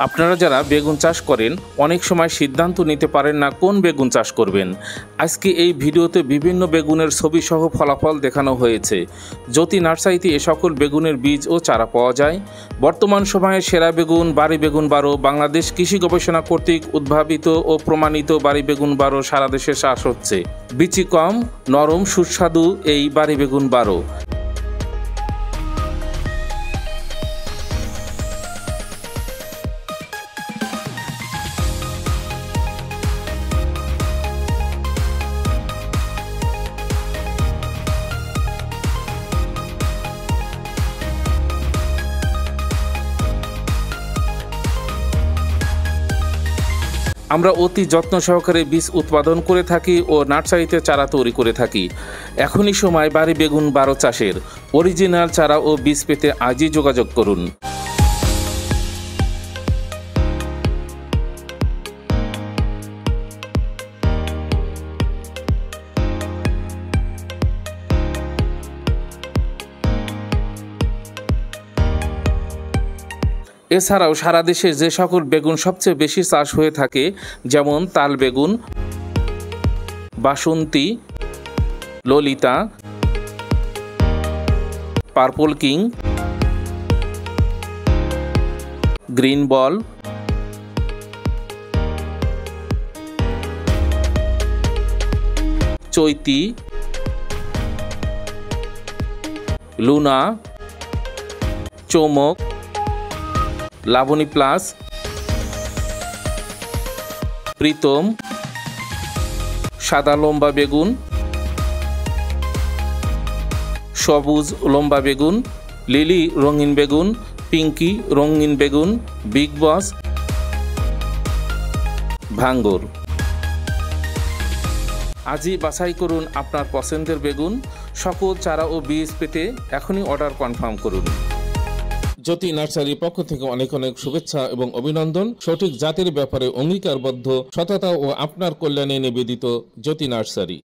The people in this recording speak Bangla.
আপনারা যারা বেগুন চাষ করেন অনেক সময় সিদ্ধান্ত নিতে পারেন না কোন বেগুন চাষ করবেন। আজকে এই ভিডিওতে বিভিন্ন বেগুনের ছবি সহ ফলাফল দেখানো হয়েছে। জ্যোতি নার্সারিতে এ সকল বেগুনের বীজ ও চারা পাওয়া যায়। বর্তমান সময়ে সেরা বেগুন বাড়ি বেগুন 12 বাংলাদেশ কৃষি গবেষণা কর্তৃক উদ্ভাবিত ও প্রমাণিত বাড়ি বেগুন 12 সারা দেশে চাষ হচ্ছে। বিচি কম, নরম, সুস্বাদু এই বাড়ি বেগুন 12। আমরা অতি যত্ন সহকারে বীজ উৎপাদন করে থাকি ও নার্সারিতে চারা তৈরি করে থাকি। এখনই সময় বাড়ি বেগুন 12 চাষের। অরিজিনাল চারা ও বীজ পেতে আজই যোগাযোগ করুন। এছাড়াও সারা দেশে যে সকল বেগুন সবচেয়ে বেশি চাষ হয়ে থাকে, যেমন তাল বেগুন, Basanti, Lalita, purple king, green ball, Chaiti, Luna, Chamak, Labani plus, Pritam, সাদা লম্বা বেগুন, সবুজ লম্বা বেগুন, লিলি রঙিন বেগুন, পিঙ্কি রঙিন বেগুন, বিগ বস, ভাঙ্গর। আজই বাছাই করুন আপনার পছন্দের বেগুন। সকল চারা ও বীজ পেতে এখনই অর্ডার কনফার্ম করুন। জ্যোতি নার্সারির পক্ষ থেকে অনেক অনেক শুভেচ্ছা এবং অভিনন্দন। সঠিক জাতের ব্যাপারে অঙ্গীকারবদ্ধ, সততা ও আপনার কল্যাণে নিবেদিত জ্যোতি নার্সারি।